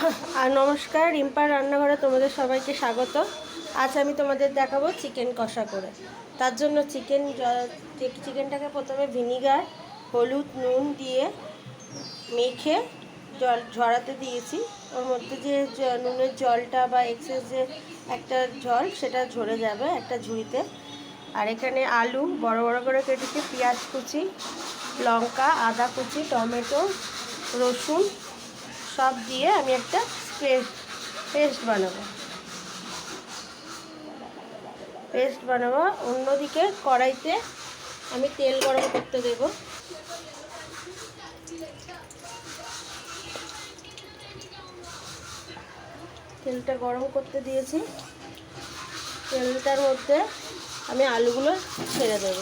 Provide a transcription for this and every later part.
আর নমস্কার, রিম্পার রান্নাঘরে তোমাদের সবাইকে স্বাগত। আজ আমি তোমাদের দেখাবো চিকেন কষা করে। তার জন্য চিকেনটাকে প্রথমে ভিনিগার, হলুদ, নুন দিয়ে মেখে জল ঝরাতে দিয়েছি। ওর মধ্যে যে নুনের জলটা বা এক্সেস যে একটা জল, সেটা ঝরে যাবে একটা ঝুড়িতে। আর এখানে আলু বড় বড় করে কেটেছি, পেঁয়াজ কুচি, লঙ্কা, আদা কুচি, টমেটো, রসুন সব দিয়ে আমি একটা পেস্ট বানাবো। অন্যদিকে কড়াইতে আমি তেল গরম করতে দেব। তেলটা গরম করতে দিয়েছি। তেলটার মধ্যে আমি আলুগুলো ছেড়ে দেব।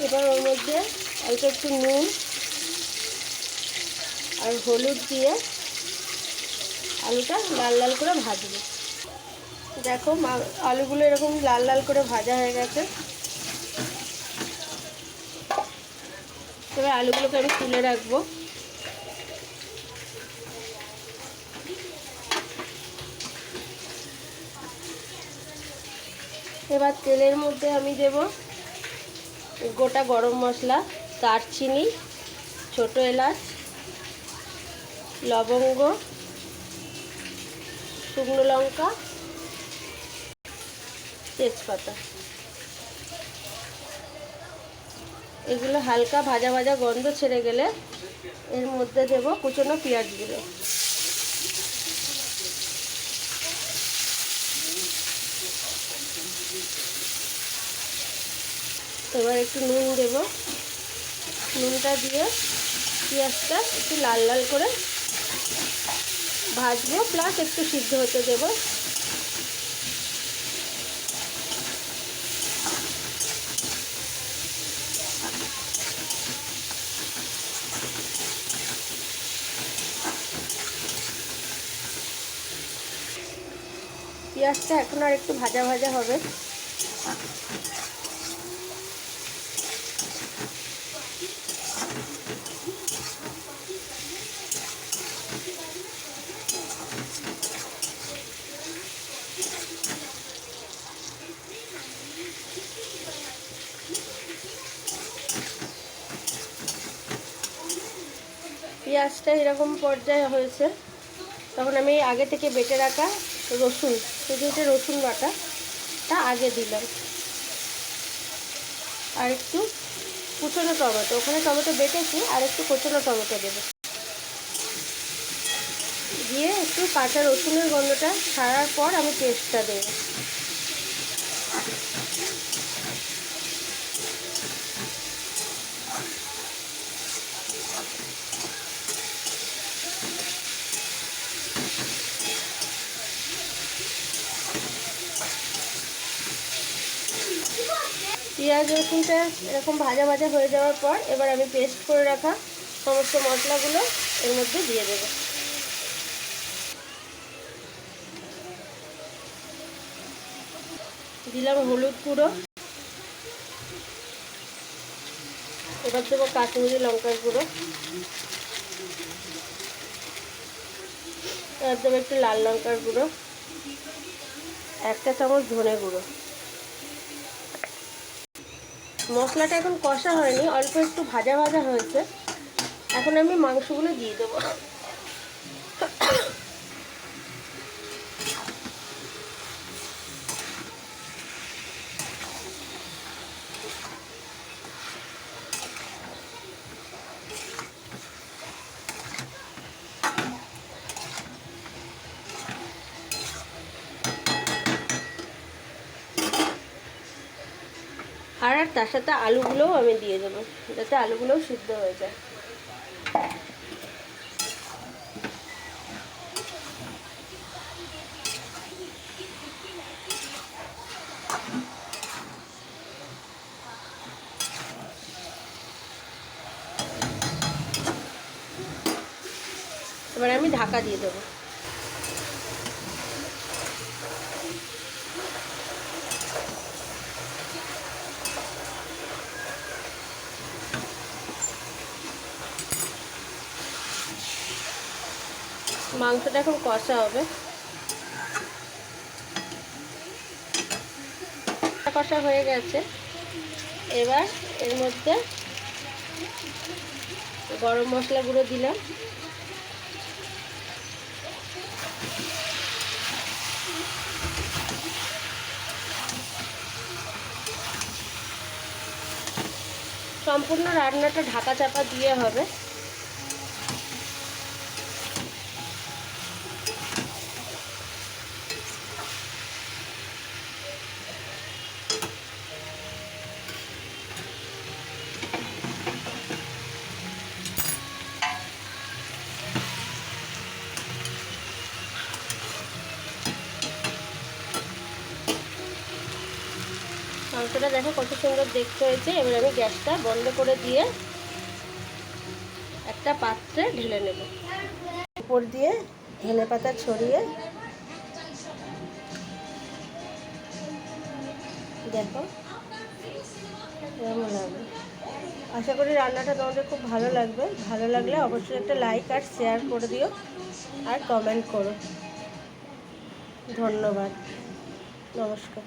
এবার ওর মধ্যে অল্প একটু নুন আর হলুদ দিয়ে আলুটা লাল লাল করে ভাজবো। দেখো আলুগুলো এরকম লাল লাল করে ভাজা হয়ে গেছে। এবার আলুগুলোকে আমি তুলে রাখবো। এবার তেলের মধ্যে আমি দেব গোটা গরম মশলা, দারচিনি, ছোটো এলাচ, লবঙ্গ, শুকনো লঙ্কা, তেজপাতা। এগুলো হালকা ভাজা ভাজা গন্ধ ছেড়ে গেলে এর মধ্যে দেব কুচনো পেঁয়াজগুলো। এবার একটু নুন দেব। নুনটা দিয়ে পেঁয়াজটা একটু লাল লাল করে ভাজবো, প্লাস একটু সিদ্ধ হতে দেব। পেঁয়াজটা এখন আর একটু ভাজা ভাজা হবে। পেঁয়াজটা এরকম পর্যায়ে হয়েছে, তখন আমি আগে থেকে বেটে রাখা রসুন, এটা রসুন বাটাটা আগে দিলাম। আর একটু কুচনো টমেটো, ওখানে টমেটো বেটেছি, আর একটু কুচনো টমেটো দেবো। দিয়ে একটু কাঁচা রসুনের গন্ধটা ছাড়ার পর আমি পেস্টটা দেবো। পেঁয়াজ রসুনটা এরকম ভাজা ভাজা হয়ে যাওয়ার পর এবার আমি পেস্ট করে রাখা সমস্ত মশলাগুলো এর মধ্যে দিয়ে দেব। দিলাম হলুদ গুঁড়ো, এবার দেবো কাশ্মীরি লঙ্কার গুঁড়ো, এবার দেবো একটু লাল লঙ্কার গুঁড়ো, একটা চামচ ধনে গুঁড়ো। মশলাটা এখন কষা হয়নি, অল্প একটু ভাজা ভাজা হয়েছে। এখন আমি মাংসগুলো দিয়ে দেবো। আর তার সাথে আলুগুলোও আমি দিয়ে দেবো, যাতে আলুগুলোও সিদ্ধ হয়ে যায়। এবার আমি ঢাকা দিয়ে দেবো। মাংসটা এখন কষা হবে। কষা হয়ে গেছে। এবার এর মধ্যে গরম মশলা গুঁড়ো দিলাম, সম্পূর্ণ রান্নাটা ঢাকা চাপা দিয়ে হবে। মাংসটা দেখো কত সুন্দর দেখতে হয়েছে। এবার আমি গ্যাসটা বন্ধ করে দিয়ে একটা পাত্রে ঢেলে নেব। উপর দিয়ে ধনেপাতা ছড়িয়ে দেখো কেমন লাগবে। আশা করি রান্নাটা তোমাদের খুব ভালো লাগবে। ভালো লাগলে অবশ্যই একটা লাইক আর শেয়ার করে দিও আর কমেন্ট করো। ধন্যবাদ, নমস্কার।